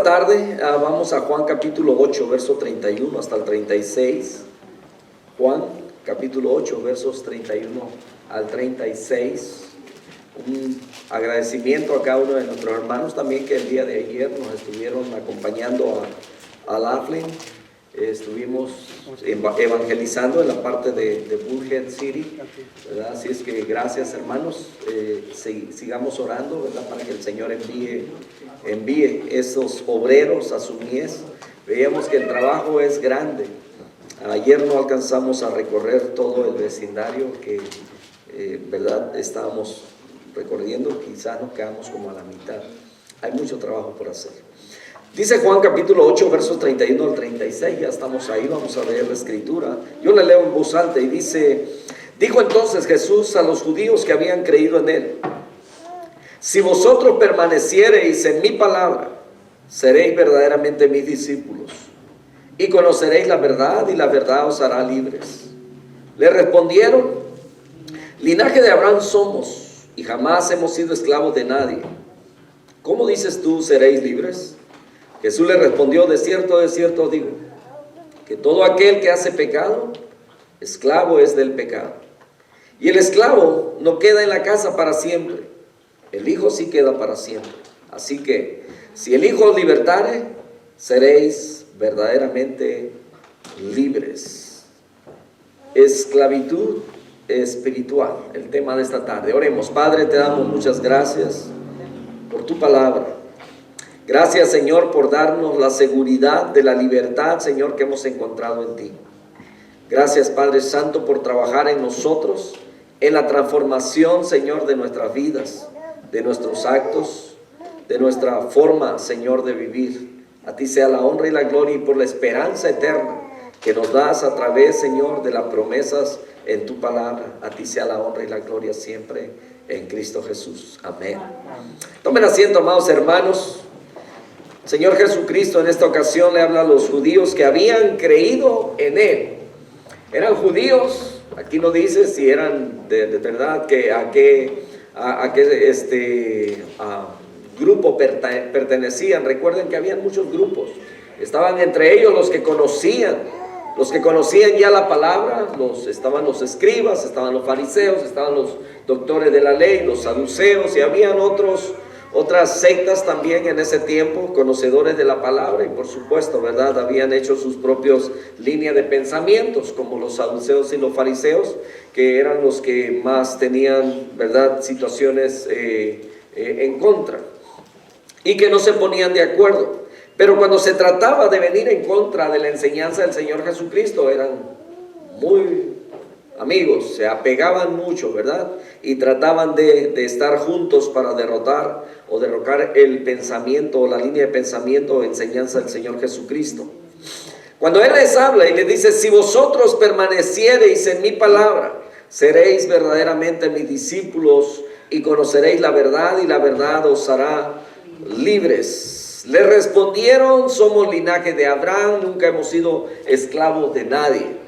tarde vamos a Juan capítulo 8, verso 31 hasta el 36. Juan capítulo 8, versos 31 al 36. Un agradecimiento a cada uno de nuestros hermanos también que el día de ayer nos estuvieron acompañando a Laughlin. Estuvimos evangelizando en la parte de Bullhead City, ¿verdad? Así es que gracias, hermanos. Sigamos orando, ¿verdad? Para que el Señor envíe esos obreros a su mies. Veíamos que el trabajo es grande. Ayer no alcanzamos a recorrer todo el vecindario que, ¿verdad?, estábamos recorriendo. Quizás nos quedamos como a la mitad. Hay mucho trabajo por hacer. Dice Juan capítulo 8, versos 31 al 36, ya estamos ahí, vamos a leer la escritura. Yo le leo en voz alta y dice: dijo entonces Jesús a los judíos que habían creído en él: si vosotros permaneciereis en mi palabra, seréis verdaderamente mis discípulos, y conoceréis la verdad, y la verdad os hará libres. Le respondieron: linaje de Abraham somos, y jamás hemos sido esclavos de nadie. ¿Cómo dices tú, seréis libres? Jesús le respondió: de cierto os digo, que todo aquel que hace pecado, esclavo es del pecado. Y el esclavo no queda en la casa para siempre, el Hijo sí queda para siempre. Así que, si el Hijo os libertare, seréis verdaderamente libres. Esclavitud espiritual, el tema de esta tarde. Oremos. Padre, te damos muchas gracias por tu palabra. Gracias, Señor, por darnos la seguridad de la libertad, Señor, que hemos encontrado en ti. Gracias, Padre Santo, por trabajar en nosotros, en la transformación, Señor, de nuestras vidas, de nuestros actos, de nuestra forma, Señor, de vivir. A ti sea la honra y la gloria, y por la esperanza eterna que nos das a través, Señor, de las promesas en tu palabra. A ti sea la honra y la gloria siempre en Cristo Jesús. Amén. Tomen asiento, amados hermanos. Señor Jesucristo en esta ocasión le habla a los judíos que habían creído en él. Eran judíos, aquí no dice si eran de verdad a qué grupo pertenecían. Recuerden que habían muchos grupos. Estaban entre ellos los que conocían ya la palabra, estaban los escribas, estaban los fariseos, estaban los doctores de la ley, los saduceos, y habían otras sectas también en ese tiempo, conocedores de la palabra, y por supuesto, ¿verdad?, habían hecho sus propios líneas de pensamientos, como los saduceos y los fariseos, que eran los que más tenían, ¿verdad?, situaciones en contra, y que no se ponían de acuerdo. Pero cuando se trataba de venir en contra de la enseñanza del Señor Jesucristo, eran muy amigos, se apegaban mucho, ¿verdad? Y trataban de estar juntos para derrotar el pensamiento, o la línea de pensamiento o enseñanza del Señor Jesucristo. Cuando Él les habla y les dice: si vosotros permaneciereis en mi palabra, seréis verdaderamente mis discípulos, y conoceréis la verdad, y la verdad os hará libres. Le respondieron: somos linaje de Abraham, nunca hemos sido esclavos de nadie.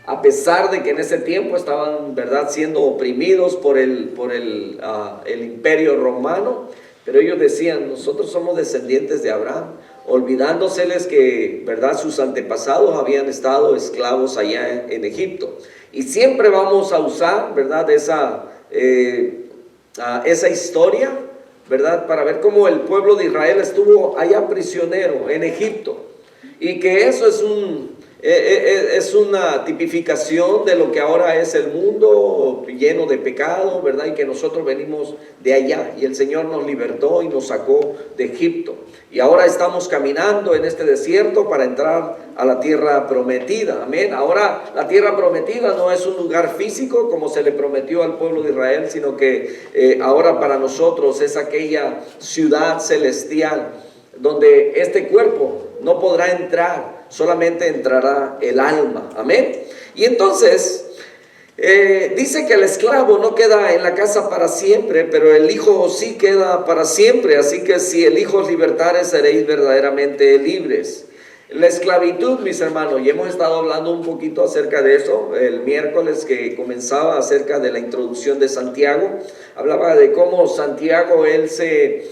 A pesar de que en ese tiempo estaban, ¿verdad?, siendo oprimidos por el imperio romano, pero ellos decían: nosotros somos descendientes de Abraham, olvidándoseles que, ¿verdad?, sus antepasados habían estado esclavos allá en Egipto. Y siempre vamos a usar, ¿verdad?, esa historia, ¿verdad?, para ver cómo el pueblo de Israel estuvo allá prisionero en Egipto, y que eso es una tipificación de lo que ahora es el mundo lleno de pecado, ¿verdad? Y que nosotros venimos de allá, y el Señor nos libertó y nos sacó de Egipto, y ahora estamos caminando en este desierto para entrar a la tierra prometida. Amén. Ahora la tierra prometida no es un lugar físico como se le prometió al pueblo de Israel, sino que ahora para nosotros es aquella ciudad celestial donde este cuerpo no podrá entrar, solamente entrará el alma. Amén. Y entonces dice que el esclavo no queda en la casa para siempre, pero el Hijo sí queda para siempre. Así que si el Hijo os libertare, seréis verdaderamente libres. La esclavitud, mis hermanos, y hemos estado hablando un poquito acerca de eso el miércoles que comenzaba, acerca de la introducción de Santiago. Hablaba de cómo Santiago, él se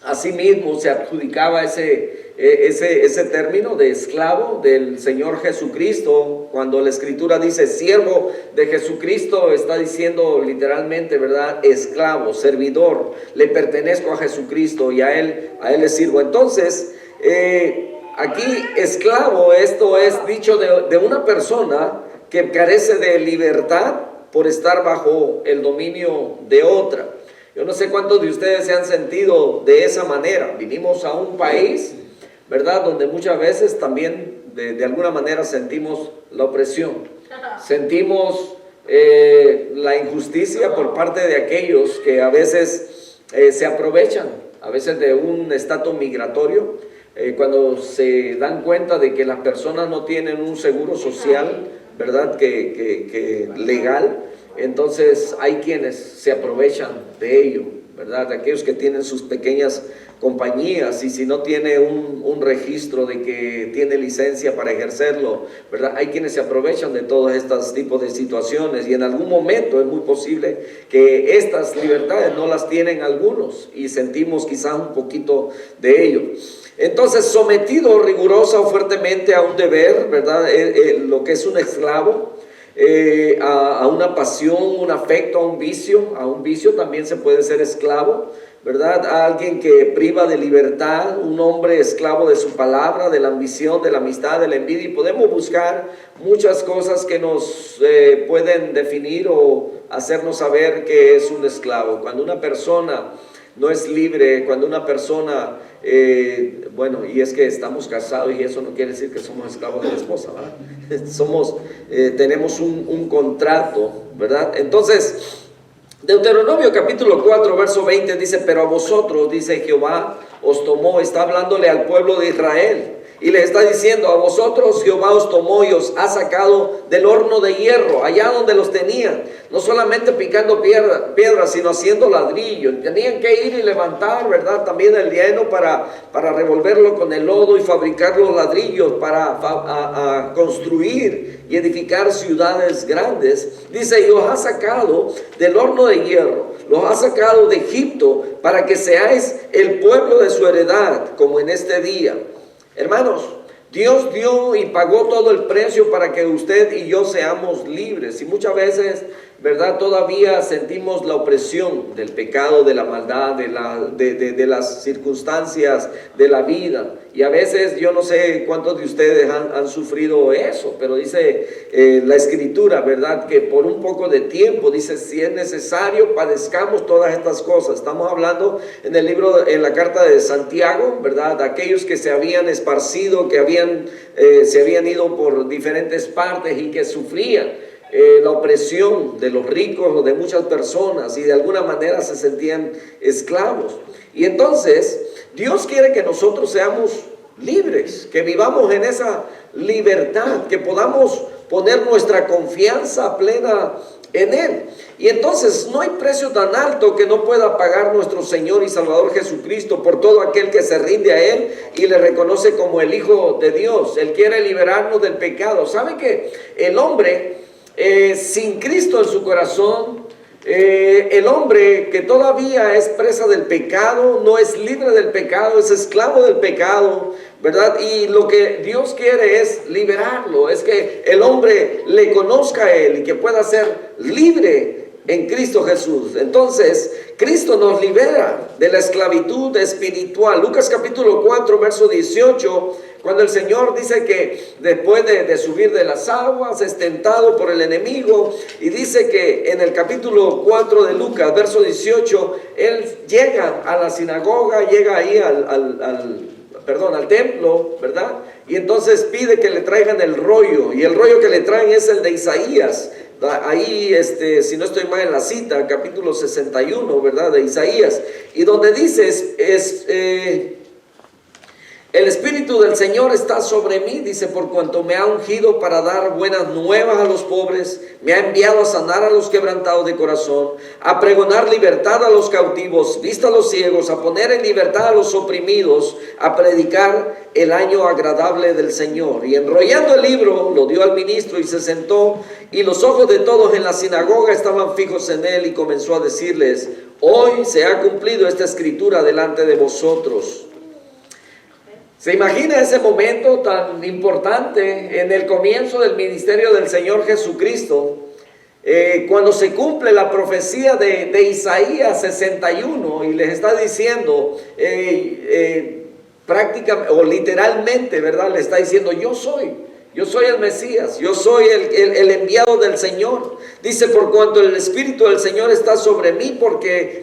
Asimismo se adjudicaba ese término de esclavo del Señor Jesucristo. Cuando la Escritura dice siervo de Jesucristo, está diciendo literalmente, ¿verdad? Esclavo, servidor, le pertenezco a Jesucristo y a Él le sirvo. Entonces, aquí esclavo, esto es dicho de una persona que carece de libertad por estar bajo el dominio de otra. Yo no sé cuántos de ustedes se han sentido de esa manera. Vinimos a un país, ¿verdad?, donde muchas veces también de alguna manera sentimos la opresión, sentimos la injusticia por parte de aquellos que a veces se aprovechan, a veces de un estatus migratorio, cuando se dan cuenta de que las personas no tienen un seguro social, ¿verdad?, que legal. Entonces hay quienes se aprovechan de ello, ¿verdad? De aquellos que tienen sus pequeñas compañías y si no tiene un registro de que tiene licencia para ejercerlo, ¿verdad? Hay quienes se aprovechan de todos estos tipos de situaciones y en algún momento es muy posible que estas libertades no las tienen algunos y sentimos quizás un poquito de ello. Entonces, sometido rigurosa o fuertemente a un deber, ¿verdad? Lo que es un esclavo. A una pasión, un afecto, a un vicio también se puede ser esclavo, ¿verdad? A alguien que priva de libertad, un hombre esclavo de su palabra, de la ambición, de la amistad, de la envidia, y podemos buscar muchas cosas que nos pueden definir o hacernos saber que es un esclavo. Cuando una persona no es libre, cuando una persona, bueno, y es que estamos casados y eso no quiere decir que somos esclavos de la esposa, ¿verdad? Tenemos un contrato, ¿verdad? Entonces, Deuteronomio capítulo 4, verso 20 dice, pero a vosotros, dice Jehová, os tomó, está hablándole al pueblo de Israel. Y le está diciendo, a vosotros Jehová os tomó y os ha sacado del horno de hierro, allá donde los tenían, no solamente picando piedras, sino haciendo ladrillo. Tenían que ir y levantar, ¿verdad?, también el heno para revolverlo con el lodo y fabricar los ladrillos para construir y edificar ciudades grandes. Dice, y os ha sacado del horno de hierro, los ha sacado de Egipto para que seáis el pueblo de su heredad, como en este día. Hermanos, Dios dio y pagó todo el precio para que usted y yo seamos libres. Y muchas veces, ¿verdad?, todavía sentimos la opresión del pecado, de la maldad, de las circunstancias de la vida. Y a veces, yo no sé cuántos de ustedes han sufrido eso, pero dice la Escritura, ¿verdad?, que por un poco de tiempo, dice, si es necesario, padezcamos todas estas cosas. Estamos hablando en la carta de Santiago, ¿verdad?, de aquellos que se habían esparcido, que se habían ido por diferentes partes y que sufrían la opresión de los ricos o de muchas personas y de alguna manera se sentían esclavos. Y entonces Dios quiere que nosotros seamos libres, que vivamos en esa libertad, que podamos poner nuestra confianza plena en Él. Y entonces no hay precio tan alto que no pueda pagar nuestro Señor y Salvador Jesucristo por todo aquel que se rinde a Él y le reconoce como el Hijo de Dios. Él quiere liberarnos del pecado. ¿Sabe que el hombre sin Cristo en su corazón, el hombre que todavía es presa del pecado, no es libre del pecado, es esclavo del pecado, ¿verdad? Y lo que Dios quiere es liberarlo, es que el hombre le conozca a Él y que pueda ser libre en Cristo Jesús? Entonces, Cristo nos libera de la esclavitud espiritual. Lucas capítulo 4, verso 18, cuando el Señor dice que después de subir de las aguas es tentado por el enemigo, y dice que en el capítulo 4 de Lucas, verso 18, Él llega a la sinagoga, llega ahí al templo, ¿verdad? Y entonces pide que le traigan el rollo, y el rollo que le traen es el de Isaías. Ahí, si no estoy mal en la cita, capítulo 61, ¿verdad?, de Isaías, y donde dice, el Espíritu del Señor está sobre mí, dice, por cuanto me ha ungido para dar buenas nuevas a los pobres, me ha enviado a sanar a los quebrantados de corazón, a pregonar libertad a los cautivos, vista a los ciegos, a poner en libertad a los oprimidos, a predicar el año agradable del Señor. Y enrollando el libro, lo dio al ministro y se sentó, y los ojos de todos en la sinagoga estaban fijos en él, y comenzó a decirles: hoy se ha cumplido esta escritura delante de vosotros. ¿Se imagina ese momento tan importante en el comienzo del ministerio del Señor Jesucristo? Cuando se cumple la profecía de Isaías 61 y les está diciendo prácticamente o literalmente, ¿verdad? Le está diciendo: yo soy el Mesías, yo soy el enviado del Señor. Dice: por cuanto el Espíritu del Señor está sobre mí,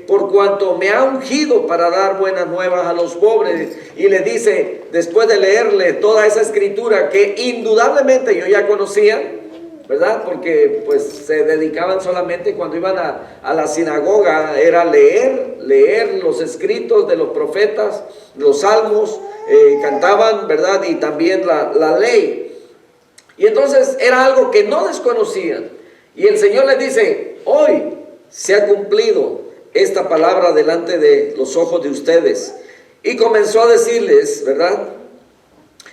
por cuanto me ha ungido para dar buenas nuevas a los pobres. Y le dice, después de leerle toda esa escritura que indudablemente yo ya conocía, ¿verdad? Porque pues se dedicaban solamente cuando iban a la sinagoga, era leer los escritos de los profetas, los salmos, cantaban, ¿verdad? Y también la ley. Y entonces era algo que no desconocían. Y el Señor les dice: hoy se ha cumplido esta palabra delante de los ojos de ustedes. Y comenzó a decirles, ¿verdad?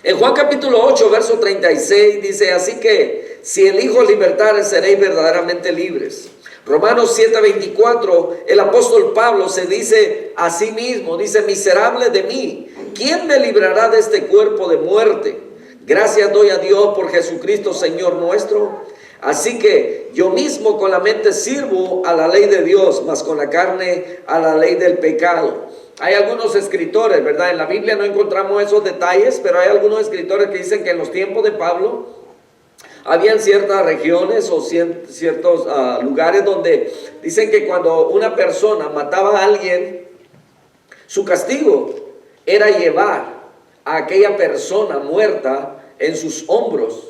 En Juan capítulo 8, verso 36 dice: así que si el Hijo libertare, seréis verdaderamente libres. Romanos 7:24, el apóstol Pablo se dice a sí mismo, dice: miserable de mí, ¿quién me librará de este cuerpo de muerte? Gracias doy a Dios por Jesucristo Señor nuestro. Así que yo mismo con la mente sirvo a la ley de Dios, mas con la carne a la ley del pecado. Hay algunos escritores, ¿verdad? En la Biblia no encontramos esos detalles, pero hay algunos escritores que dicen que en los tiempos de Pablo habían ciertas regiones o ciertos lugares donde dicen que cuando una persona mataba a alguien, su castigo era llevar a aquella persona muerta en sus hombros.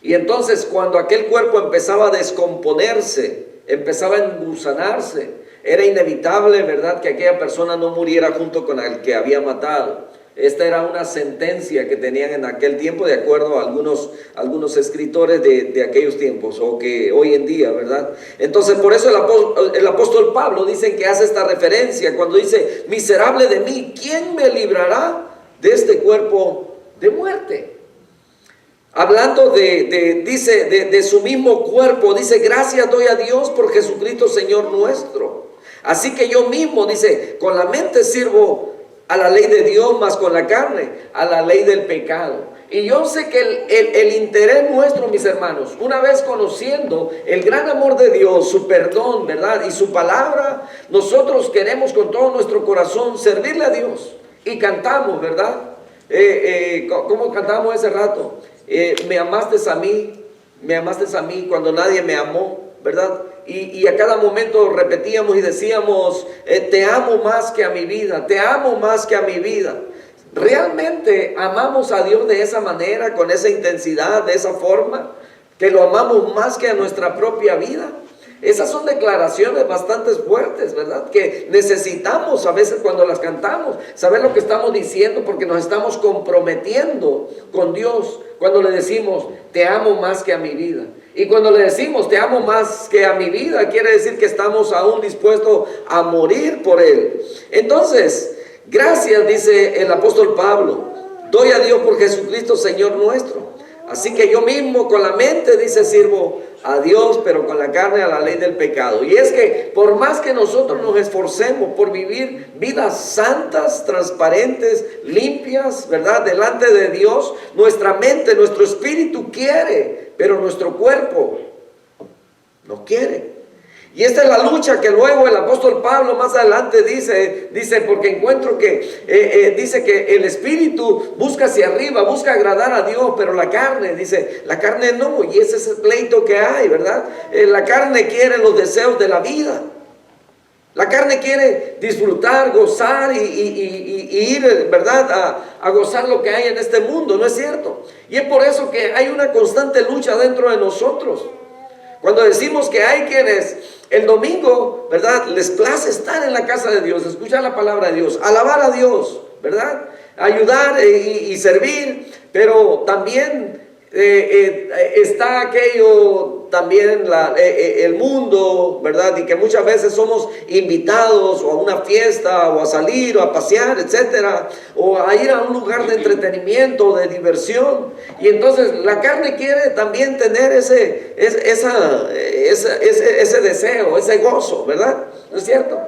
Y entonces cuando aquel cuerpo empezaba a descomponerse, empezaba a engusanarse, era inevitable, ¿verdad?, que aquella persona no muriera junto con el que había matado. Esta era una sentencia que tenían en aquel tiempo, de acuerdo a algunos escritores de aquellos tiempos, o que hoy en día, ¿verdad? Entonces por eso el apóstol Pablo dicen que hace esta referencia cuando dice: miserable de mí, ¿quién me librará de este cuerpo de muerte? Hablando de su mismo cuerpo, dice: gracias doy a Dios por Jesucristo Señor nuestro. Así que yo mismo, dice, con la mente sirvo a la ley de Dios, mas con la carne a la ley del pecado. Y yo sé que el interés nuestro, mis hermanos, una vez conociendo el gran amor de Dios, su perdón, ¿verdad?, y su palabra, nosotros queremos con todo nuestro corazón servirle a Dios. Y cantamos, ¿verdad? ¿Cómo cantamos ese rato? Me amaste a mí cuando nadie me amó, ¿verdad? Y a cada momento repetíamos y decíamos: te amo más que a mi vida, te amo más que a mi vida. ¿Realmente amamos a Dios de esa manera, con esa intensidad, de esa forma, que lo amamos más que a nuestra propia vida? Esas son declaraciones bastante fuertes, ¿verdad?, que necesitamos a veces cuando las cantamos, saber lo que estamos diciendo, porque nos estamos comprometiendo con Dios cuando le decimos: te amo más que a mi vida. Y cuando le decimos: te amo más que a mi vida, quiere decir que estamos aún dispuestos a morir por Él. Entonces, gracias, dice el apóstol Pablo, doy a Dios por Jesucristo Señor nuestro. Así que yo mismo con la mente, dice, sirvo a Dios, pero con la carne a la ley del pecado. Y es que por más que nosotros nos esforcemos por vivir vidas santas, transparentes, limpias, ¿verdad?, delante de Dios, nuestra mente, nuestro espíritu quiere, pero nuestro cuerpo no quiere. Y esta es la lucha que luego el apóstol Pablo más adelante dice, porque encuentro que dice que el espíritu busca hacia arriba, busca agradar a Dios, pero la carne, dice, la carne no, y ese es el pleito que hay, ¿verdad? La carne quiere los deseos de la vida. La carne quiere disfrutar, gozar y ir, ¿verdad?, a gozar lo que hay en este mundo, ¿no es cierto? Y es por eso que hay una constante lucha dentro de nosotros. Cuando decimos que hay quienes el domingo, ¿verdad?, les place estar en la casa de Dios, escuchar la palabra de Dios, alabar a Dios, ¿verdad? ayudar y servir, pero también está aquello, también el mundo, ¿verdad? Y que muchas veces somos invitados o a una fiesta o a salir o a pasear, etcétera, o a ir a un lugar de entretenimiento, de diversión, y entonces la carne quiere también tener ese deseo, ese gozo, ¿verdad? ¿No es cierto?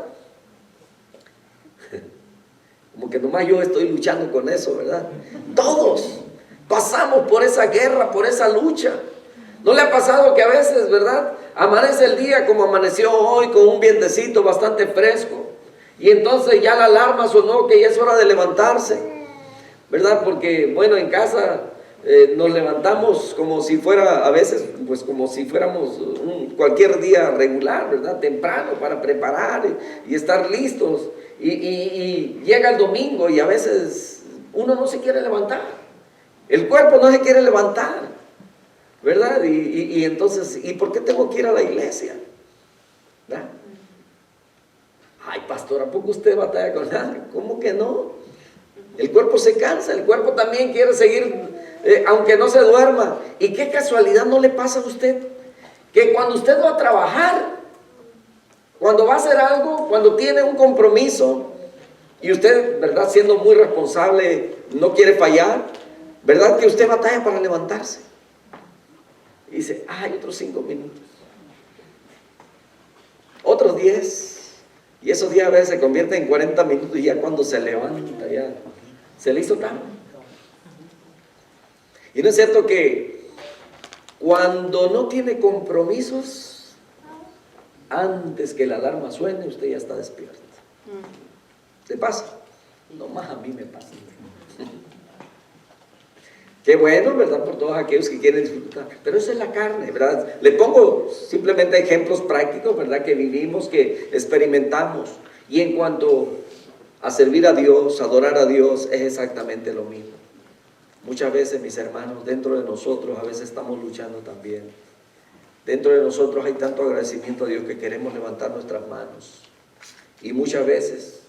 Como que nomás yo estoy luchando con eso, ¿verdad? Todos pasamos por esa guerra, por esa lucha. ¿No le ha pasado que a veces, verdad, amanece el día como amaneció hoy, con un vientecito bastante fresco, y entonces ya la alarma sonó que ya es hora de levantarse, ¿verdad? Porque, bueno, en casa nos levantamos como si fuera, a veces, pues como si fuéramos cualquier día regular, ¿verdad? Temprano para preparar y estar listos. Y llega el domingo y a veces uno no se quiere levantar. El cuerpo no se quiere levantar, ¿verdad? Y entonces, ¿y por qué tengo que ir a la iglesia? ¿Verdad? Ay, pastor, ¿a poco usted batalla con algo? ¿Cómo que no? El cuerpo se cansa, el cuerpo también quiere seguir, aunque no se duerma. ¿Y qué casualidad no le pasa a usted? Que cuando usted va a trabajar, cuando va a hacer algo, cuando tiene un compromiso, y usted, ¿verdad?, siendo muy responsable, no quiere fallar, ¿verdad?, que usted batalla para levantarse. Y dice, hay otros 5 minutos, otros 10, y esos 10 a veces se convierten en 40 minutos, y ya cuando se levanta, ya se le hizo tarde. Y no es cierto que cuando no tiene compromisos, antes que la alarma suene, usted ya está despierto. ¿Se pasa? Nomás a mí me pasa. Qué bueno, ¿verdad? Por todos aquellos que quieren disfrutar. Pero esa es la carne, ¿verdad? Le pongo simplemente ejemplos prácticos, ¿verdad? Que vivimos, que experimentamos. Y en cuanto a servir a Dios, adorar a Dios, es exactamente lo mismo. Muchas veces, mis hermanos, dentro de nosotros a veces estamos luchando también. Dentro de nosotros hay tanto agradecimiento a Dios que queremos levantar nuestras manos. Y muchas veces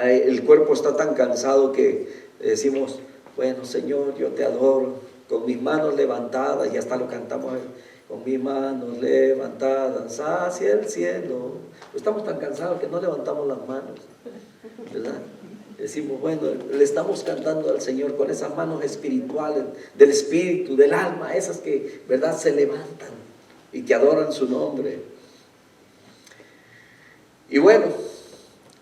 el cuerpo está tan cansado que decimos, bueno, Señor, yo te adoro, con mis manos levantadas, y hasta lo cantamos, con mis manos levantadas hacia el cielo. Estamos tan cansados que no levantamos las manos, ¿verdad? Decimos, bueno, le estamos cantando al Señor con esas manos espirituales, del espíritu, del alma, esas que, ¿verdad?, se levantan y que adoran su nombre. Y bueno,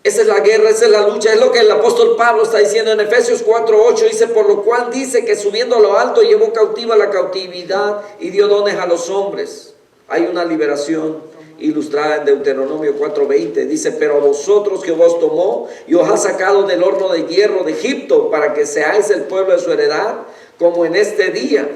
esa es la guerra, esa es la lucha, es lo que el apóstol Pablo está diciendo en Efesios 4:8, dice, por lo cual dice que subiendo a lo alto llevó cautiva la cautividad y dio dones a los hombres. Hay una liberación ilustrada en Deuteronomio 4:20, dice, pero a vosotros Jehová os tomó y os ha sacado del horno de hierro de Egipto para que seáis el pueblo de su heredad, como en este día.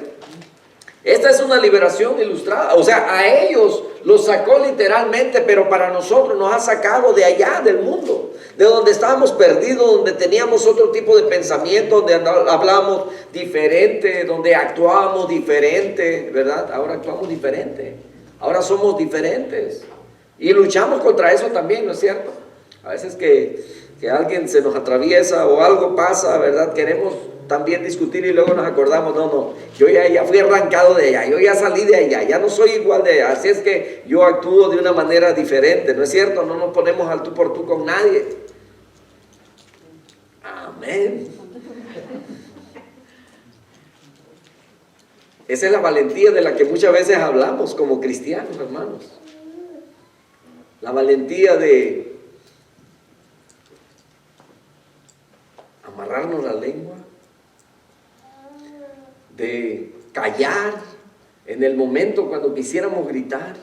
Esta es una liberación ilustrada, o sea, a ellos los sacó literalmente, pero para nosotros nos ha sacado de allá, del mundo, de donde estábamos perdidos, donde teníamos otro tipo de pensamiento, donde hablábamos diferente, donde actuábamos diferente, ¿verdad? Ahora actuamos diferente, ahora somos diferentes y luchamos contra eso también, ¿no es cierto? A veces que alguien se nos atraviesa o algo pasa, ¿verdad? Queremos también discutir y luego nos acordamos, no, yo ya fui arrancado de allá, yo ya salí de allá, ya no soy igual de allá, así es que yo actúo de una manera diferente, ¿no es cierto? No nos ponemos al tú por tú con nadie. Amén. Esa es la valentía de la que muchas veces hablamos como cristianos, hermanos. La valentía de amarrarnos la lengua, de callar en el momento cuando quisiéramos gritar.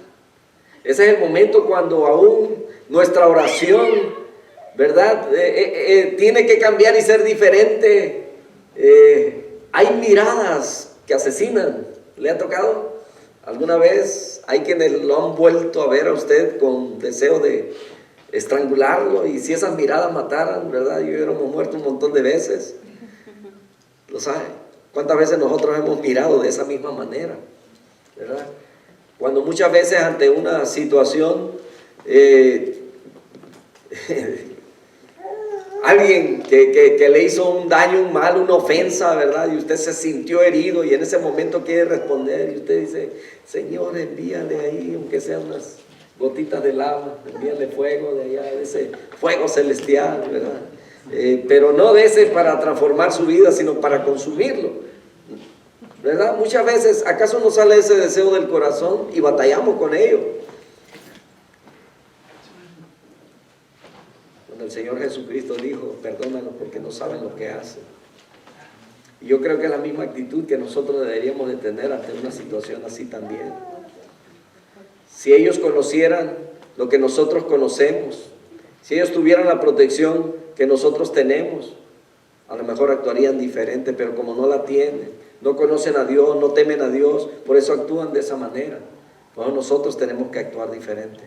Ese es el momento cuando aún nuestra oración, ¿verdad?, tiene que cambiar y ser diferente. Hay miradas que asesinan. ¿Le ha tocado alguna vez? Hay quienes lo han vuelto a ver a usted con deseo de estrangularlo, y si esas miradas mataran, ¿verdad? Yo hubiéramos muerto un montón de veces. ¿Lo sabe? ¿Cuántas veces nosotros hemos mirado de esa misma manera? ¿Verdad? Cuando muchas veces ante una situación alguien que le hizo un daño, un mal, una ofensa, ¿verdad? Y usted se sintió herido y en ese momento quiere responder y usted dice, Señor, envíale ahí, aunque sean unas gotitas de lava, envíale fuego de allá, de ese fuego celestial, ¿verdad? Pero no de ese para transformar su vida, sino para consumirlo, ¿verdad? Muchas veces, ¿acaso no sale ese deseo del corazón y batallamos con ello? Cuando el Señor Jesucristo dijo, perdónalos porque no saben lo que hacen. Y yo creo que es la misma actitud que nosotros deberíamos de tener ante una situación así también. Si ellos conocieran lo que nosotros conocemos, si ellos tuvieran la protección que nosotros tenemos, a lo mejor actuarían diferente, pero como no la tienen, no conocen a Dios, no temen a Dios, por eso actúan de esa manera. Bueno, nosotros tenemos que actuar diferente.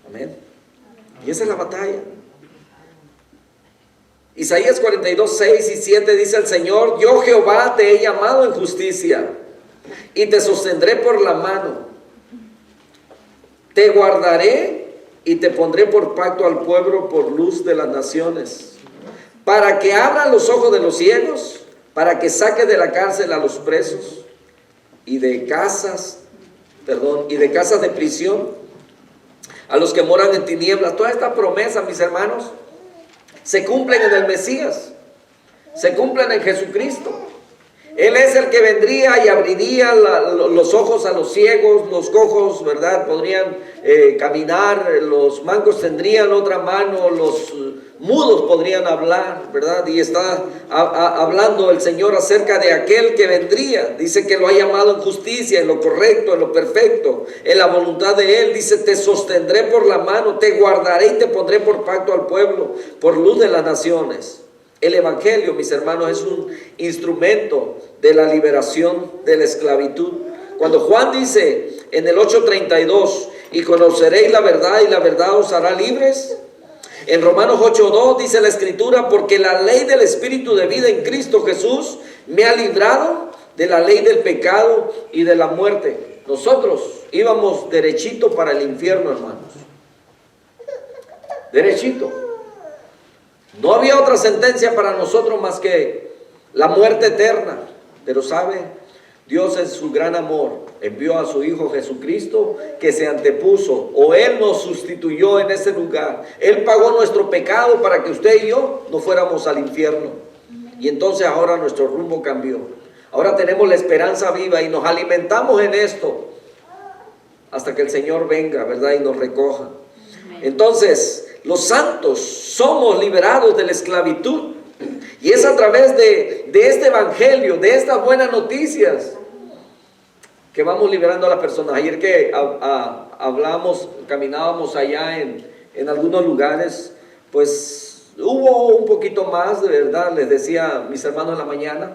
Amén. Y esa es la batalla. Isaías 42, 6 y 7 dice el Señor, yo Jehová te he llamado en justicia y te sostendré por la mano. Te guardaré y te pondré por pacto al pueblo, por luz de las naciones, para que abra los ojos de los ciegos, para que saque de la cárcel a los presos y de casas de prisión a los que moran en tinieblas. Todas estas promesas, mis hermanos, se cumplen en el Mesías, se cumplen en Jesucristo. Él es el que vendría y abriría los ojos a los ciegos, los cojos, ¿verdad? Podrían caminar, los mancos tendrían otra mano, los mudos podrían hablar, ¿verdad? Y está hablando el Señor acerca de aquel que vendría. Dice que lo ha llamado en justicia, en lo correcto, en lo perfecto, en la voluntad de Él. Dice, te sostendré por la mano, te guardaré y te pondré por pacto al pueblo, por luz de las naciones. El Evangelio, mis hermanos, es un instrumento de la liberación de la esclavitud. Cuando Juan dice en el 8:32, y conoceréis la verdad y la verdad os hará libres. En Romanos 8:2 dice la Escritura, porque la ley del Espíritu de vida en Cristo Jesús me ha librado de la ley del pecado y de la muerte. Nosotros íbamos derechito para el infierno, hermanos. Derechito. No había otra sentencia para nosotros más que la muerte eterna. Pero ¿sabe? Dios en su gran amor envió a su Hijo Jesucristo, que se antepuso, o Él nos sustituyó en ese lugar. Él pagó nuestro pecado para que usted y yo no fuéramos al infierno. Y entonces ahora nuestro rumbo cambió. Ahora tenemos la esperanza viva y nos alimentamos en esto hasta que el Señor venga, ¿verdad? Y nos recoja. Entonces, los santos somos liberados de la esclavitud. Y es a través de este evangelio, de estas buenas noticias, que vamos liberando a las personas. Ayer que hablamos, caminábamos allá en algunos lugares, pues hubo un poquito más, de verdad, les decía mis hermanos en la mañana,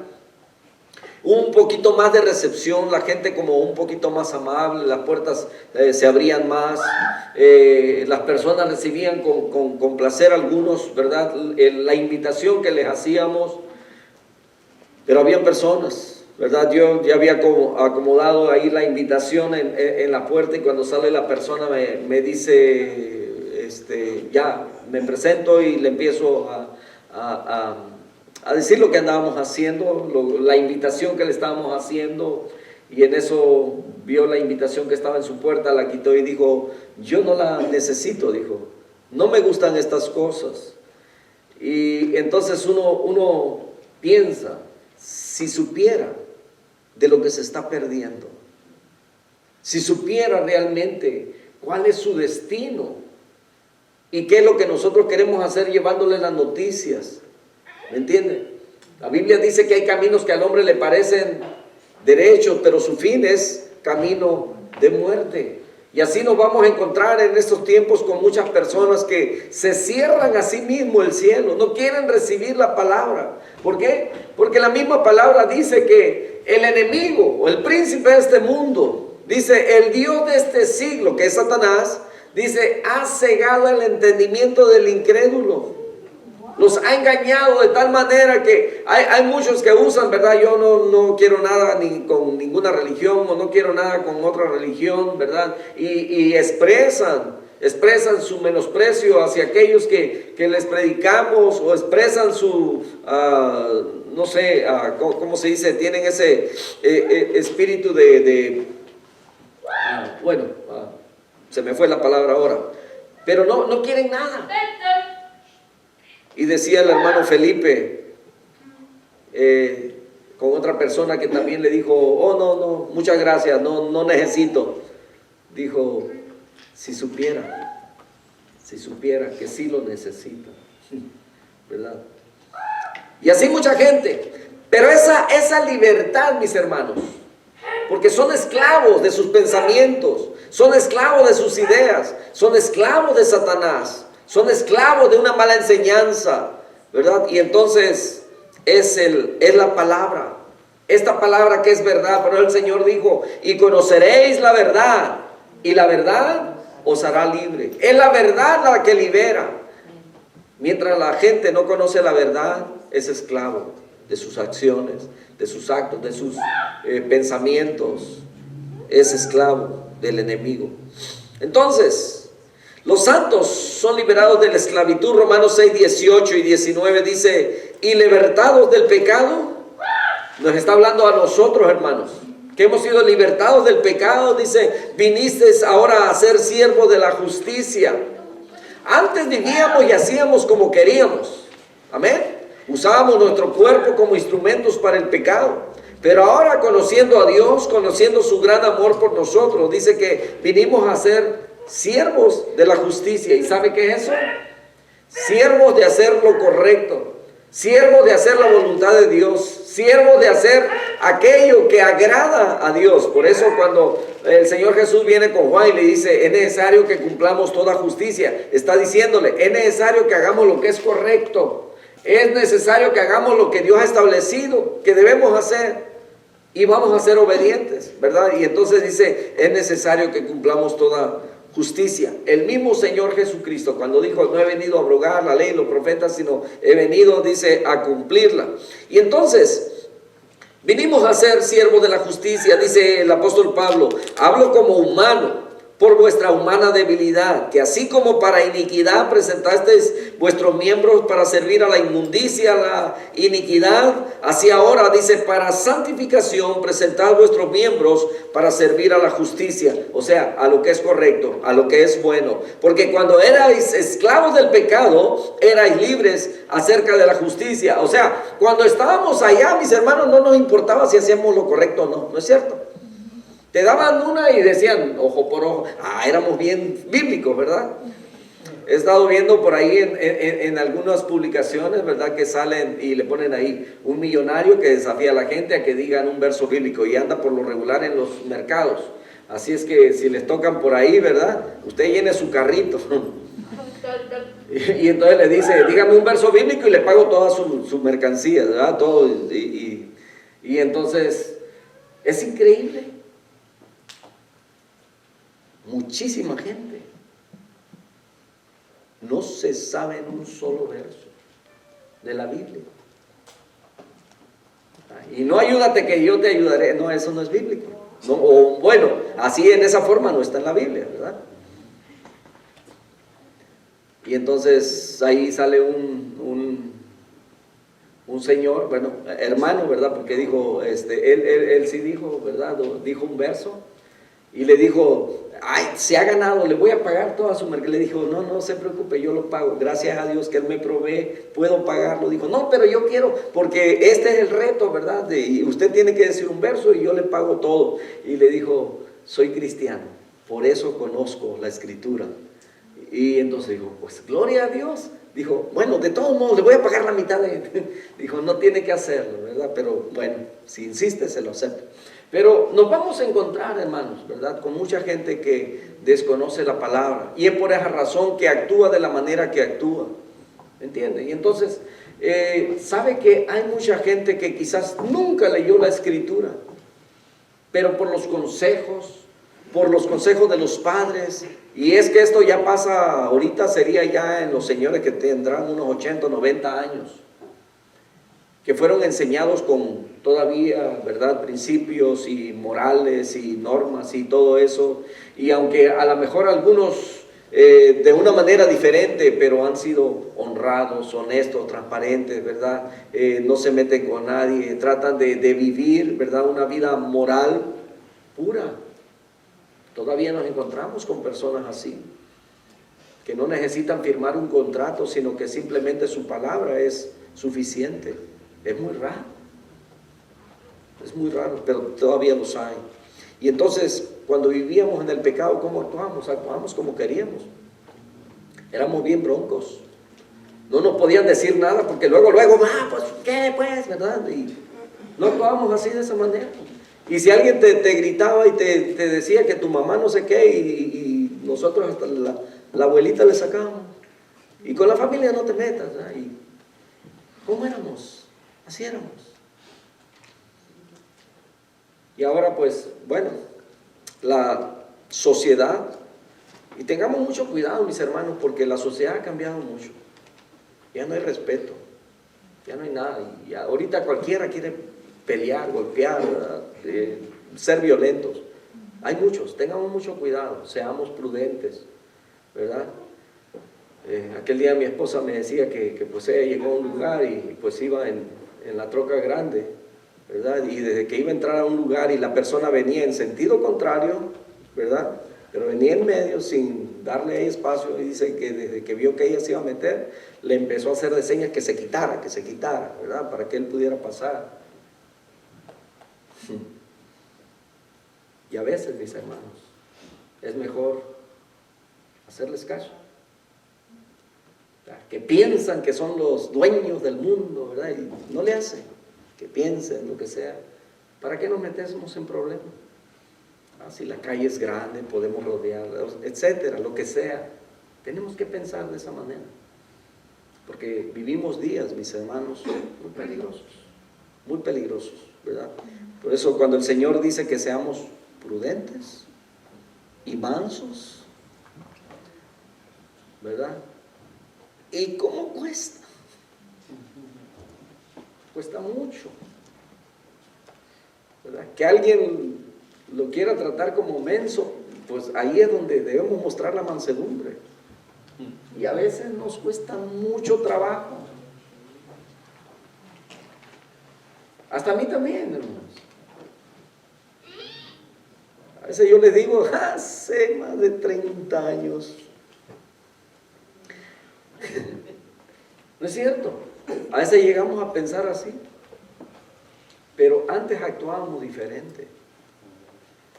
un poquito más de recepción, la gente como un poquito más amable, las puertas se abrían más, las personas recibían con placer algunos, ¿verdad? La invitación que les hacíamos, pero había personas, ¿verdad? Yo ya había acomodado ahí la invitación en la puerta y cuando sale la persona me dice, ya, me presento y le empiezo a decir lo que andábamos haciendo, la invitación que le estábamos haciendo, y en eso vio la invitación que estaba en su puerta, la quitó y dijo, yo no la necesito, dijo, no me gustan estas cosas. Y entonces uno piensa, si supiera de lo que se está perdiendo, si supiera realmente cuál es su destino y qué es lo que nosotros queremos hacer llevándole las noticias. ¿Me entiende? La Biblia dice que hay caminos que al hombre le parecen derechos, pero su fin es camino de muerte. Y así nos vamos a encontrar en estos tiempos con muchas personas que se cierran a sí mismo el cielo, no quieren recibir la palabra. ¿Por qué? Porque la misma palabra dice que el enemigo o el príncipe de este mundo, dice el Dios de este siglo, que es Satanás, dice, ha cegado el entendimiento del incrédulo. Los ha engañado de tal manera que hay muchos que usan, ¿verdad? Yo no quiero nada ni con ninguna religión, o no quiero nada con otra religión, ¿verdad? Y expresan expresan su menosprecio hacia aquellos que les predicamos, o expresan su, no sé, ¿cómo se dice? Tienen ese espíritu se me fue la palabra ahora, pero no quieren nada. Y decía el hermano Felipe, con otra persona que también le dijo, oh no, muchas gracias, no necesito. Dijo, si supiera que sí lo necesita, ¿verdad? Y así mucha gente, pero esa libertad, mis hermanos, porque son esclavos de sus pensamientos, son esclavos de sus ideas, son esclavos de Satanás, son esclavos de una mala enseñanza, ¿verdad? Y entonces es la palabra, esta palabra que es verdad. Pero el Señor dijo, y conoceréis la verdad, y la verdad os hará libre. Es la verdad la que libera. Mientras la gente no conoce la verdad, es esclavo de sus acciones, de sus actos, de sus pensamientos. Es esclavo del enemigo. Entonces, los santos son liberados de la esclavitud. Romanos 6, 18 y 19 dice, y libertados del pecado. Nos está hablando a nosotros, hermanos, que hemos sido libertados del pecado. Dice, vinisteis ahora a ser siervos de la justicia. Antes vivíamos y hacíamos como queríamos. Amén. Usábamos nuestro cuerpo como instrumentos para el pecado. Pero ahora, conociendo a Dios, conociendo su gran amor por nosotros, dice que vinimos a ser siervos de la justicia. ¿Y sabe qué es eso? Siervos de hacer lo correcto, siervos de hacer la voluntad de Dios, siervos de hacer aquello que agrada a Dios. Por eso cuando el Señor Jesús viene con Juan y le dice, es necesario que cumplamos toda justicia, está diciéndole, es necesario que hagamos lo que es correcto, es necesario que hagamos lo que Dios ha establecido que debemos hacer, y vamos a ser obedientes, ¿verdad? Y entonces dice, es necesario que cumplamos toda justicia. El mismo Señor Jesucristo, cuando dijo, no he venido a abrogar la ley y los profetas, sino he venido, dice, a cumplirla. Y entonces, vinimos a ser siervos de la justicia. Dice el apóstol Pablo, hablo como humano, por vuestra humana debilidad, que así como para iniquidad presentasteis vuestros miembros para servir a la inmundicia, a la iniquidad, así ahora, dice, para santificación presentad vuestros miembros para servir a la justicia, o sea, a lo que es correcto, a lo que es bueno. Porque cuando erais esclavos del pecado, erais libres acerca de la justicia. O sea, cuando estábamos allá, mis hermanos, no nos importaba si hacíamos lo correcto o no, ¿no es cierto? Te daban una y decían, ojo por ojo. Éramos bien bíblicos, ¿verdad? He estado viendo por ahí en algunas publicaciones, ¿verdad? Que salen y le ponen ahí un millonario que desafía a la gente a que digan un verso bíblico, y anda por lo regular en los mercados. Así es que si les tocan por ahí, ¿verdad? Usted llene su carrito. Y entonces le dice, dígame un verso bíblico y le pago toda su mercancía, ¿verdad? Todo. Y entonces, es increíble. Muchísima gente no se sabe en un solo verso de la Biblia. Y no ayúdate que yo te ayudaré. No, eso no es bíblico. No, o bueno, así en esa forma no está en la Biblia, ¿verdad? Y entonces ahí sale un señor, bueno, hermano, ¿verdad? Porque dijo, él sí dijo, ¿verdad? Dijo un verso. Y le dijo, ay, se ha ganado, le voy a pagar toda su mercancía. Le dijo, no se preocupe, yo lo pago. Gracias a Dios que Él me provee, puedo pagarlo. Dijo, no, pero yo quiero, porque este es el reto, ¿verdad? Y usted tiene que decir un verso y yo le pago todo. Y le dijo, soy cristiano, por eso conozco la Escritura. Y entonces dijo, pues gloria a Dios. Dijo, bueno, de todos modos, le voy a pagar la mitad Dijo, no tiene que hacerlo, ¿verdad? Pero bueno, si insiste, se lo acepto. Pero nos vamos a encontrar, hermanos, ¿verdad? Con mucha gente que desconoce la palabra. Y es por esa razón que actúa de la manera que actúa. ¿Entiende? Y entonces, sabe que hay mucha gente que quizás nunca leyó la Escritura. Pero por los consejos de los padres. Y es que esto ya pasa, ahorita sería ya en los señores que tendrán unos 80 o 90 años. Que fueron enseñados con todavía, ¿verdad?, principios y morales y normas y todo eso. Y aunque a lo mejor algunos de una manera diferente, pero han sido honrados, honestos, transparentes, ¿verdad? No se meten con nadie, tratan de vivir, ¿verdad? Una vida moral pura. Todavía nos encontramos con personas así, que no necesitan firmar un contrato, sino que simplemente su palabra es suficiente. Es muy raro, pero todavía los hay. Y entonces, cuando vivíamos en el pecado, ¿cómo actuamos? Actuamos como queríamos. Éramos bien broncos. No nos podían decir nada, porque luego, pues, ¿qué pues? ¿Verdad? Y no actuábamos así de esa manera. Y si alguien te gritaba y te decía que tu mamá no sé qué, y nosotros hasta la abuelita le sacábamos. Y con la familia no te metas, ¿verdad? Y ¿cómo éramos? Así éramos. Y ahora pues, bueno, la sociedad, y tengamos mucho cuidado, mis hermanos, porque la sociedad ha cambiado mucho. Ya no hay respeto, ya no hay nada. Y ahorita cualquiera quiere pelear, golpear, ser violentos. Hay muchos, tengamos mucho cuidado, seamos prudentes, ¿verdad? Aquel día mi esposa me decía que pues ella llegó a un lugar y pues iba en la troca grande, ¿verdad? Y desde que iba a entrar a un lugar y la persona venía en sentido contrario, ¿verdad? Pero venía en medio sin darle ahí espacio, y dice que desde que vio que ella se iba a meter, le empezó a hacer de señas que se quitara, ¿verdad? Para que él pudiera pasar. Y a veces, mis hermanos, es mejor hacerles caso. Que piensan que son los dueños del mundo, ¿verdad? Y no le hacen, que piensen lo que sea. ¿Para qué nos metemos en problemas? Si la calle es grande, podemos rodearla, etcétera, lo que sea. Tenemos que pensar de esa manera. Porque vivimos días, mis hermanos, muy peligrosos, ¿verdad? Por eso cuando el Señor dice que seamos prudentes y mansos, ¿verdad? ¿Y cómo cuesta? Cuesta mucho, ¿verdad? Que alguien lo quiera tratar como menso, pues ahí es donde debemos mostrar la mansedumbre. Y a veces nos cuesta mucho trabajo. Hasta a mí también, hermanos. A veces yo les digo, hace más de 30 años. ¿No es cierto? A veces llegamos a pensar así. Pero antes actuábamos diferente.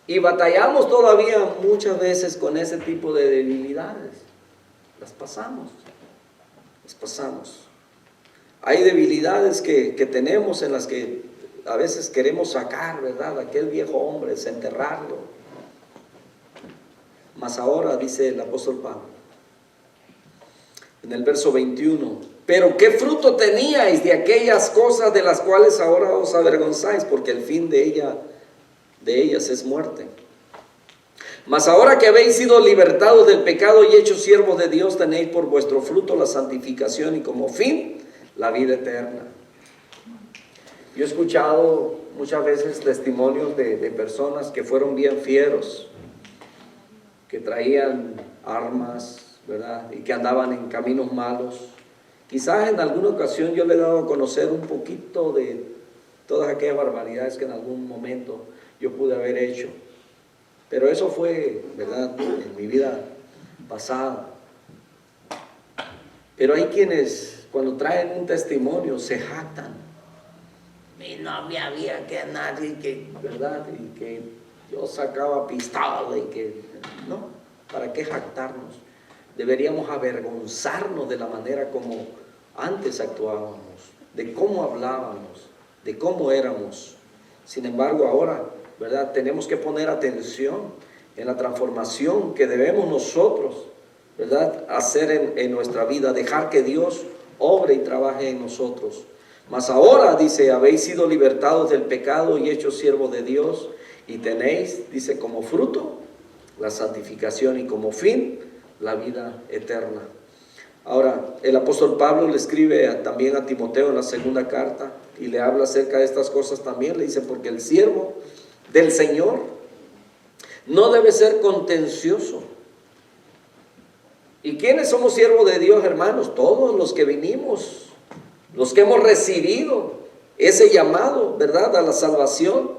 Y batallamos todavía muchas veces con ese tipo de debilidades. Las pasamos. Hay debilidades que tenemos en las que a veces queremos sacar, ¿verdad? Aquel viejo hombre, desenterrarlo. Mas ahora, dice el apóstol Pablo, en el verso 21, pero ¿qué fruto teníais de aquellas cosas de las cuales ahora os avergonzáis? Porque el fin de ellas es muerte. Mas ahora que habéis sido libertados del pecado y hechos siervos de Dios, tenéis por vuestro fruto la santificación y como fin la vida eterna. Yo he escuchado muchas veces testimonios de personas que fueron bien fieros, que traían armas, ¿verdad? Y que andaban en caminos malos. Quizás en alguna ocasión yo le he dado a conocer un poquito de todas aquellas barbaridades que en algún momento yo pude haber hecho. Pero eso fue, ¿verdad?, en mi vida pasada. Pero hay quienes, cuando traen un testimonio, se jactan. Mi novia había que nadie, que, ¿verdad?, y que yo sacaba pistola y que... No, ¿para qué jactarnos? Deberíamos avergonzarnos de la manera como antes actuábamos, de cómo hablábamos, de cómo éramos. Sin embargo, ahora, ¿verdad?, tenemos que poner atención en la transformación que debemos nosotros, ¿verdad?, hacer en nuestra vida, dejar que Dios obre y trabaje en nosotros. Mas ahora, dice, habéis sido libertados del pecado y hechos siervos de Dios, y tenéis, dice, como fruto la santificación y como fin la vida eterna. Ahora, el apóstol Pablo le escribe también a Timoteo en la segunda carta y le habla acerca de estas cosas también. Le dice, porque el siervo del Señor no debe ser contencioso, ¿Y quiénes somos siervos de Dios, hermanos? Todos los que vinimos, los que hemos recibido ese llamado, ¿verdad?, a la salvación.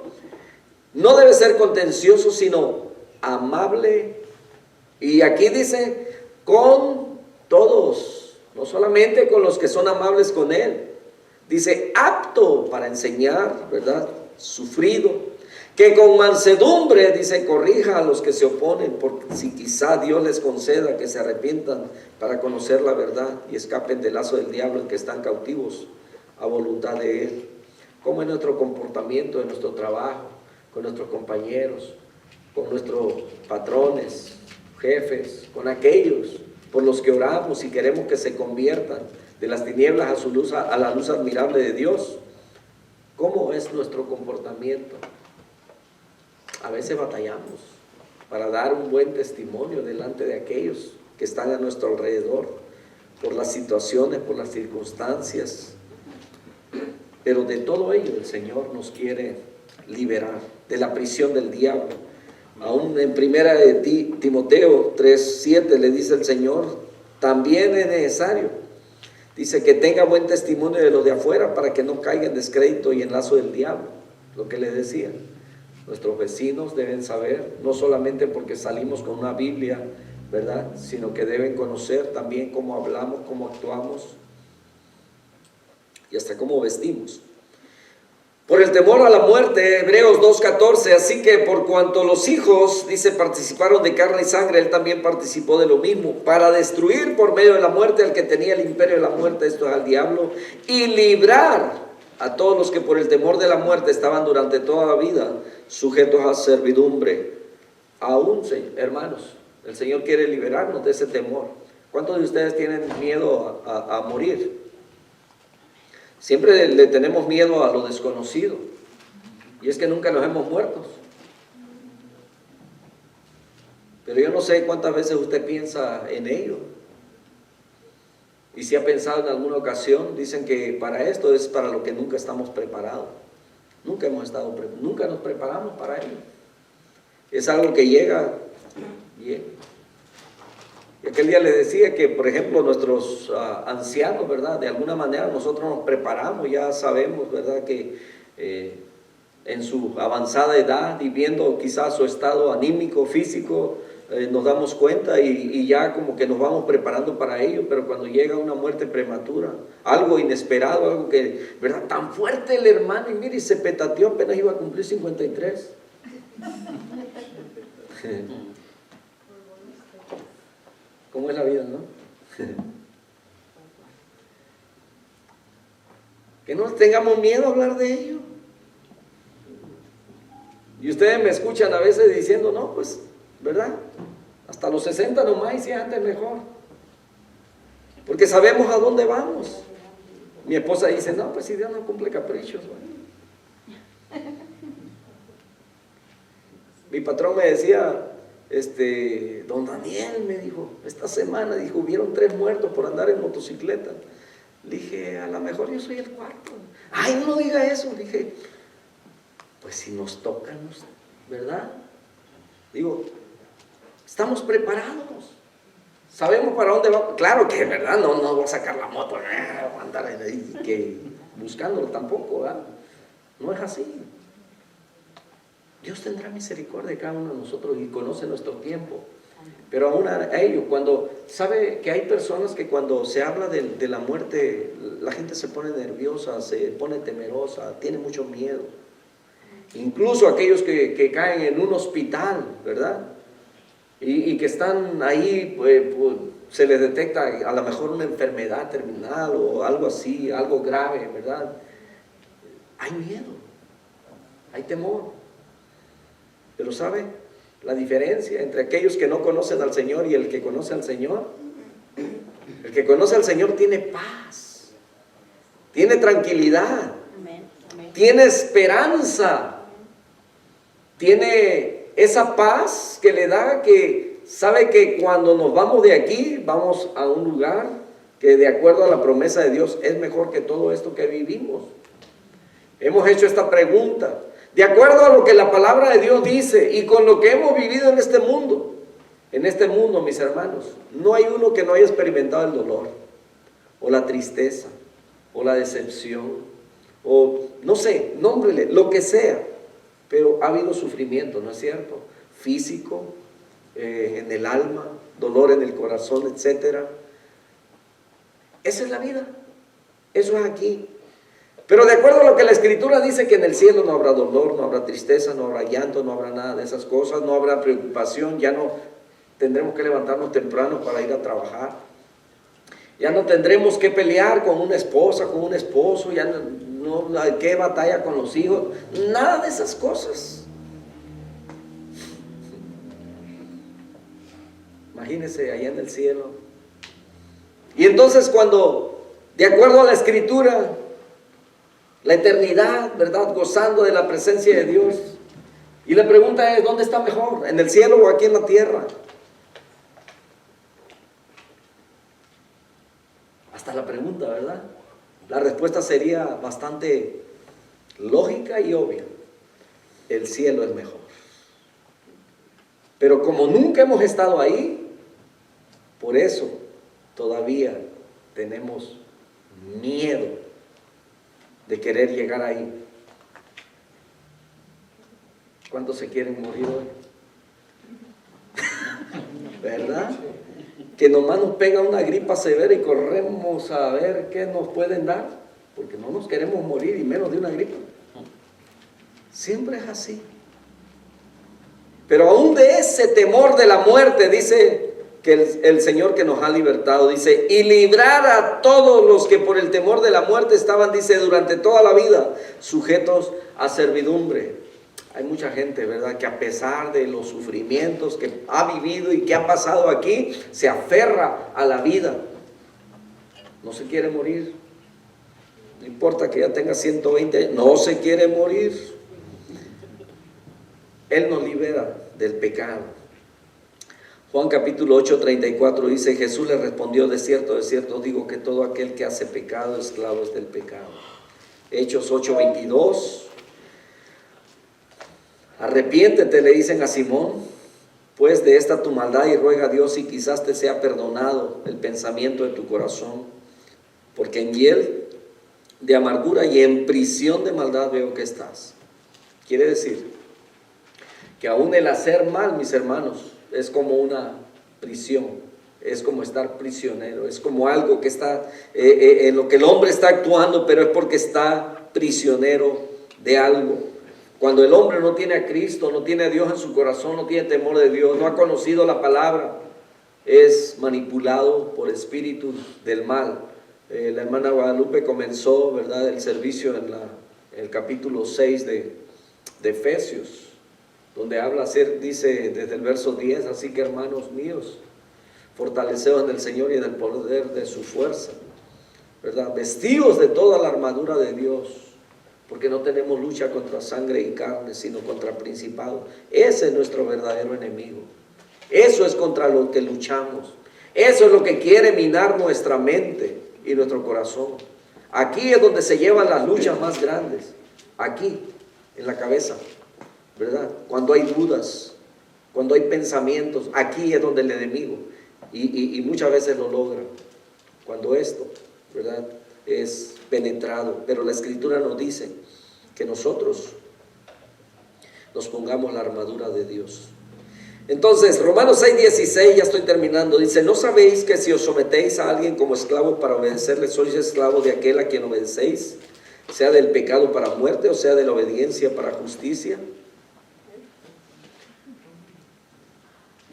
No debe ser contencioso, sino amable. Y aquí dice, con todos, no solamente con los que son amables con Él. Dice, apto para enseñar, ¿verdad?, sufrido. Que con mansedumbre, dice, corrija a los que se oponen, porque si quizá Dios les conceda que se arrepientan para conocer la verdad y escapen del lazo del diablo en que están cautivos a voluntad de Él. ¿Cómo es nuestro comportamiento en nuestro trabajo, con nuestros compañeros, con nuestros patrones, jefes, con aquellos por los que oramos y queremos que se conviertan de las tinieblas a su luz, a la luz admirable de Dios? ¿Cómo es nuestro comportamiento? A veces batallamos para dar un buen testimonio delante de aquellos que están a nuestro alrededor, por las situaciones, por las circunstancias. Pero de todo ello el Señor nos quiere liberar, de la prisión del diablo. Aún en 1 Timoteo 3:7 le dice el Señor, también es necesario, dice, que tenga buen testimonio de los de afuera para que no caiga en descrédito y en lazo del diablo. Lo que les decía, nuestros vecinos deben saber, no solamente porque salimos con una Biblia, ¿verdad?, sino que deben conocer también cómo hablamos, cómo actuamos y hasta cómo vestimos. Por el temor a la muerte, Hebreos 2:14, así que por cuanto los hijos, dice, participaron de carne y sangre, Él también participó de lo mismo, para destruir por medio de la muerte al que tenía el imperio de la muerte, esto es al diablo, y librar a todos los que por el temor de la muerte estaban durante toda la vida sujetos a servidumbre. Aún, hermanos, el Señor quiere liberarnos de ese temor. ¿Cuántos de ustedes tienen miedo a morir? Siempre le tenemos miedo a lo desconocido, y es que nunca nos hemos muerto. Pero yo no sé cuántas veces usted piensa en ello, y si ha pensado en alguna ocasión. Dicen que para esto es para lo que nunca estamos preparados. Nunca nos preparamos para ello. Es algo que llega bien. Y aquel día le decía que, por ejemplo, nuestros ancianos, ¿verdad?, de alguna manera nosotros nos preparamos, ya sabemos, ¿verdad?, que en su avanzada edad y viendo quizás su estado anímico, físico, nos damos cuenta y ya como que nos vamos preparando para ello. Pero cuando llega una muerte prematura, algo inesperado, algo que, ¿verdad?, tan fuerte el hermano, y mire, y se petateó, apenas iba a cumplir 53. ¿Cómo es la vida, no? Que no tengamos miedo a hablar de ello. Y ustedes me escuchan a veces diciendo, no, pues, ¿verdad?, hasta los 60 nomás, y si antes mejor. Porque sabemos a dónde vamos. Mi esposa dice, no, pues si Dios no cumple caprichos, bueno. Mi patrón me decía, don Daniel, me dijo, esta semana, dijo, hubieron 3 muertos por andar en motocicleta. Le dije, a lo mejor yo soy el cuarto. Ay, no diga eso. Le dije, pues si nos tocan, ¿verdad? Digo, estamos preparados, sabemos para dónde vamos. Claro que, ¿verdad?, no voy a sacar la moto, voy a andar ahí, buscándolo tampoco, ¿verdad? No es así. Dios tendrá misericordia de cada uno de nosotros y conoce nuestro tiempo. Pero aún a ello, cuando sabe que hay personas que cuando se habla de la muerte, la gente se pone nerviosa, se pone temerosa, tiene mucho miedo. Incluso aquellos que caen en un hospital, ¿verdad?, y que están ahí, pues, se les detecta a lo mejor una enfermedad terminal o algo así, algo grave, ¿verdad? Hay miedo, hay temor. Pero ¿sabe la diferencia entre aquellos que no conocen al Señor y el que conoce al Señor? El que conoce al Señor tiene paz, tiene tranquilidad, tiene esperanza, tiene esa paz que le da, que sabe que cuando nos vamos de aquí, vamos a un lugar que de acuerdo a la promesa de Dios es mejor que todo esto que vivimos. Hemos hecho esta pregunta, de acuerdo a lo que la palabra de Dios dice y con lo que hemos vivido en este mundo, En este mundo, mis hermanos, no hay uno que no haya experimentado el dolor, o la tristeza, o la decepción, o no sé, nómbrele, lo que sea, pero ha habido sufrimiento, ¿no es cierto? Físico, en el alma, dolor en el corazón, etc. Esa es la vida, eso es aquí. Pero de acuerdo a lo que la Escritura dice, que en el cielo no habrá dolor, no habrá tristeza, no habrá llanto, no habrá nada de esas cosas, no habrá preocupación, ya no tendremos que levantarnos temprano para ir a trabajar, ya no tendremos que pelear con una esposa, con un esposo, ya no qué batalla con los hijos, nada de esas cosas. Imagínense allá en el cielo. Y entonces cuando, de acuerdo a la Escritura, la eternidad, ¿verdad?, gozando de la presencia de Dios, y la pregunta es, ¿dónde está mejor? ¿En el cielo o aquí en la tierra? Hasta la pregunta, ¿verdad? La respuesta sería bastante lógica y obvia. El cielo es mejor. Pero como nunca hemos estado ahí, por eso todavía tenemos miedo de querer llegar ahí. ¿Cuántos se quieren morir hoy? ¿Verdad? Que nomás nos pega una gripa severa y corremos a ver qué nos pueden dar, porque no nos queremos morir, y menos de una gripa. Siempre es así. Pero aún de ese temor de la muerte, dice que el Señor que nos ha libertado, dice, y librar a todos los que por el temor de la muerte estaban, dice, durante toda la vida sujetos a servidumbre. Hay mucha gente, ¿verdad?, que a pesar de los sufrimientos que ha vivido y que ha pasado aquí, se aferra a la vida. No se quiere morir. No importa que ya tenga 120 años, no se quiere morir. Él nos libera del pecado. Juan capítulo 8, 34 dice, Jesús le respondió, de cierto digo que todo aquel que hace pecado, esclavo es del pecado. Hechos 8, 22. Arrepiéntete, le dicen a Simón, pues de esta tu maldad, y ruega a Dios y quizás te sea perdonado el pensamiento de tu corazón, porque en hiel de amargura y en prisión de maldad veo que estás. Quiere decir que aún el hacer mal, mis hermanos, es como una prisión, es como estar prisionero, es como algo que está, en lo que el hombre está actuando, pero es porque está prisionero de algo. Cuando el hombre no tiene a Cristo, no tiene a Dios en su corazón, no tiene temor de Dios, no ha conocido la palabra, es manipulado por espíritus del mal. La hermana Guadalupe comenzó, ¿verdad?, el servicio en el capítulo 6 de Efesios, donde habla, dice desde el verso 10, así que hermanos míos, fortaleceos en el Señor y en el poder de su fuerza, ¿verdad? Vestíos de toda la armadura de Dios, porque no tenemos lucha contra sangre y carne, sino contra principados. Ese es nuestro verdadero enemigo. Eso es contra lo que luchamos. Eso es lo que quiere minar nuestra mente y nuestro corazón. Aquí es donde se llevan las luchas más grandes. Aquí, en la cabeza, ¿verdad? Cuando hay dudas, cuando hay pensamientos, aquí es donde el enemigo, y muchas veces lo logra, cuando esto, ¿verdad?, es penetrado. Pero la Escritura nos dice que nosotros nos pongamos la armadura de Dios. Entonces, Romanos 6:16, ya estoy terminando, dice, ¿no sabéis que si os sometéis a alguien como esclavo para obedecerle, sois esclavo de aquel a quien obedecéis, sea del pecado para muerte o sea de la obediencia para justicia?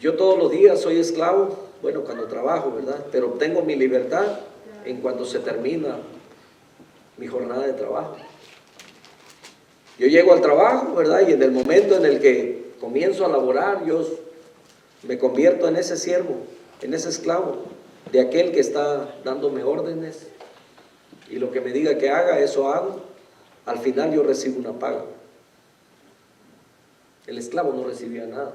Yo todos los días soy esclavo, bueno, cuando trabajo, ¿verdad?, pero obtengo mi libertad en cuanto se termina mi jornada de trabajo. Yo llego al trabajo, ¿verdad?, y en el momento en el que comienzo a laborar, yo me convierto en ese siervo, en ese esclavo de aquel que está dándome órdenes, y lo que me diga que haga, eso hago. Al final yo recibo una paga. El esclavo no recibía nada,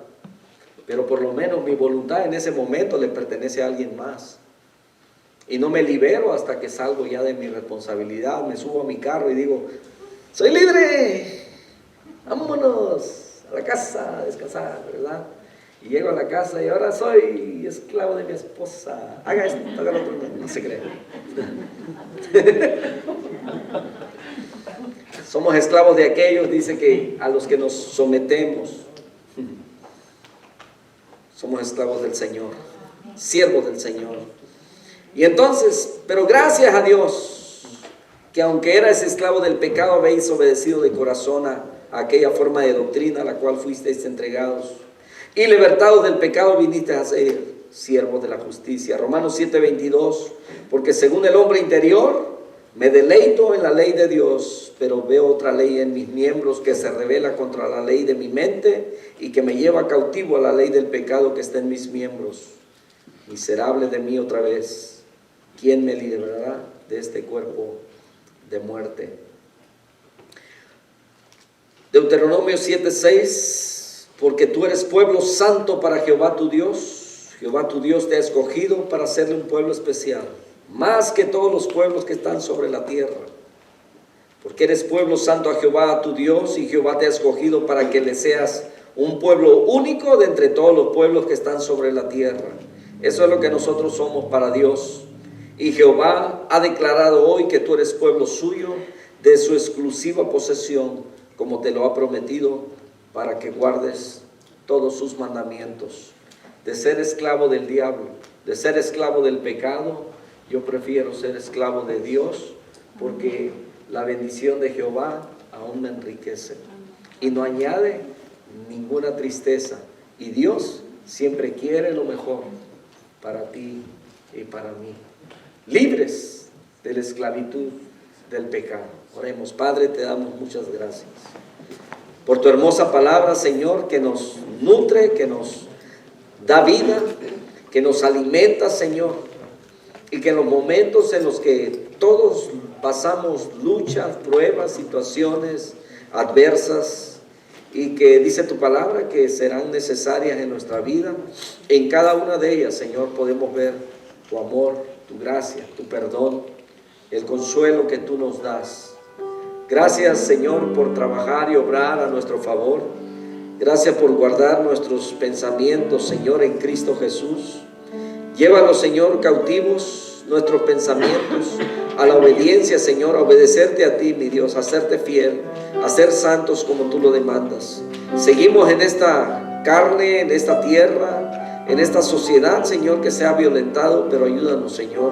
pero por lo menos mi voluntad en ese momento le pertenece a alguien más. Y no me libero hasta que salgo ya de mi responsabilidad, me subo a mi carro y digo, soy libre, vámonos a la casa a descansar, ¿verdad? Y llego a la casa y ahora soy esclavo de mi esposa. Haga esto, haga lo otro. No se cree. Somos esclavos de aquellos, dice, que a los que nos sometemos. Somos esclavos del Señor, siervos del Señor. Y entonces, pero gracias a Dios, que aunque eras esclavo del pecado, habéis obedecido de corazón a aquella forma de doctrina a la cual fuisteis entregados. Y libertados del pecado, viniste a ser siervos de la justicia. Romanos 7:22, porque según el hombre interior, me deleito en la ley de Dios, pero veo otra ley en mis miembros que se rebela contra la ley de mi mente y que me lleva cautivo a la ley del pecado que está en mis miembros. Miserable de mí otra vez, ¿quién me librará de este cuerpo de muerte? Deuteronomio 7:6, porque tú eres pueblo santo para Jehová tu Dios. Jehová tu Dios te ha escogido para hacerle un pueblo especial, más que todos los pueblos que están sobre la tierra. Porque eres pueblo santo a Jehová tu Dios, y Jehová te ha escogido para que le seas un pueblo único de entre todos los pueblos que están sobre la tierra. Eso es lo que nosotros somos para Dios. Y Jehová ha declarado hoy que tú eres pueblo suyo, de su exclusiva posesión, como te lo ha prometido, para que guardes todos sus mandamientos. De ser esclavo del diablo, de ser esclavo del pecado, yo prefiero ser esclavo de Dios, porque la bendición de Jehová aún me enriquece y no añade ninguna tristeza. Y Dios siempre quiere lo mejor para ti y para mí, libres de la esclavitud del pecado. Oremos. Padre, te damos muchas gracias por tu hermosa palabra, Señor, que nos nutre, que nos da vida, que nos alimenta, Señor, y que en los momentos en los que todos pasamos luchas, pruebas, situaciones adversas, y que dice tu palabra que serán necesarias en nuestra vida, en cada una de ellas, Señor, podemos ver tu amor, tu gracia, tu perdón, el consuelo que tú nos das. Gracias, Señor, por trabajar y obrar a nuestro favor. Gracias por guardar nuestros pensamientos, Señor, en Cristo Jesús. Llévalos, Señor, cautivos nuestros pensamientos a la obediencia, Señor, a obedecerte a ti, mi Dios, a serte fiel, a ser santos como tú lo demandas. Seguimos en esta carne, en esta tierra, en esta sociedad, Señor, que se ha violentado, pero ayúdanos, Señor,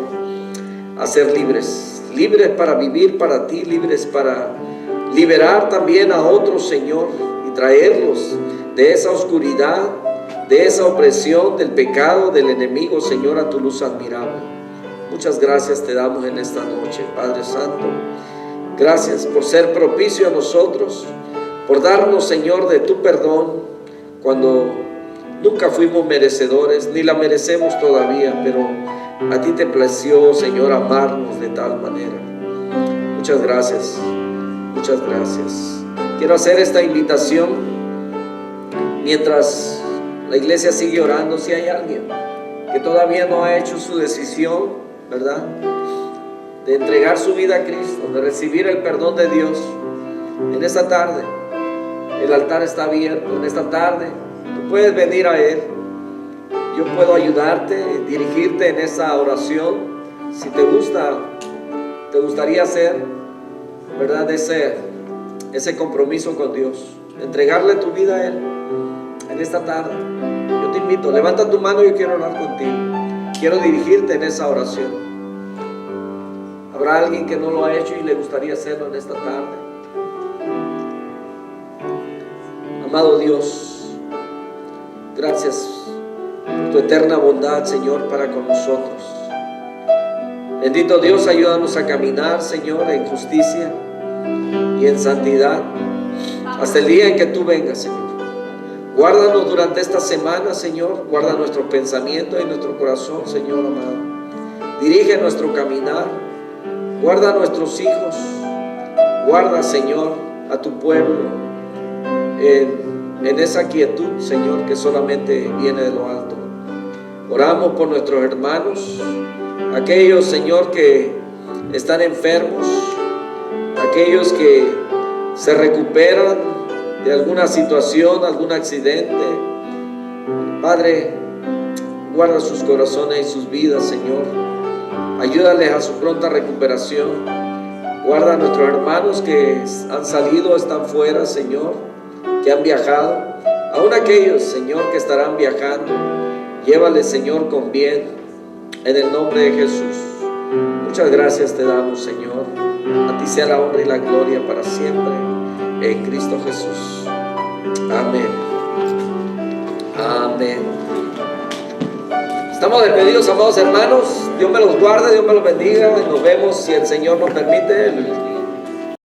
a ser libres. Libres para vivir para ti, libres para liberar también a otros, Señor, y traerlos de esa oscuridad, de esa opresión, del pecado, del enemigo, Señor, a tu luz admirable. Muchas gracias te damos en esta noche, Padre Santo. Gracias por ser propicio a nosotros, por darnos, Señor, de tu perdón, cuando nunca fuimos merecedores, ni la merecemos todavía, pero a ti te plació, Señor, amarnos de tal manera. Muchas gracias, muchas gracias. Quiero hacer esta invitación mientras la iglesia sigue orando. Si hay alguien que todavía no ha hecho su decisión, ¿verdad?, de entregar su vida a Cristo, de recibir el perdón de Dios, en esta tarde el altar está abierto. En esta tarde tú puedes venir a Él. Yo puedo ayudarte, dirigirte en esa oración. Si te gustaría hacer, ¿verdad?, ese compromiso con Dios, entregarle tu vida a Él en esta tarde. Yo te invito, levanta tu mano, yo quiero orar contigo. Quiero dirigirte en esa oración. ¿Habrá alguien que no lo ha hecho y le gustaría hacerlo en esta tarde? Amado Dios, gracias por tu eterna bondad, Señor, para con nosotros. Bendito Dios, ayúdanos a caminar, Señor, en justicia y en santidad hasta el día en que tú vengas, Señor. Guárdanos durante esta semana, Señor. Guarda nuestros pensamientos y nuestro corazón, Señor amado. Dirige nuestro caminar. Guarda a nuestros hijos. Guarda, Señor, a tu pueblo en esa quietud, Señor, que solamente viene de lo alto. Oramos por nuestros hermanos, aquellos, Señor, que están enfermos, aquellos que se recuperan de alguna situación, algún accidente, Padre, guarda sus corazones y sus vidas, Señor. Ayúdales a su pronta recuperación. Guarda a nuestros hermanos que han salido, están fuera, Señor, que han viajado. Aún aquellos, Señor, que estarán viajando, llévales, Señor, con bien, en el nombre de Jesús. Muchas gracias te damos, Señor. A ti sea la honra y la gloria para siempre, en Cristo Jesús. Amén. Amén. Estamos despedidos, amados hermanos. Dios me los guarde, Dios me los bendiga. Nos vemos, si el Señor nos permite, el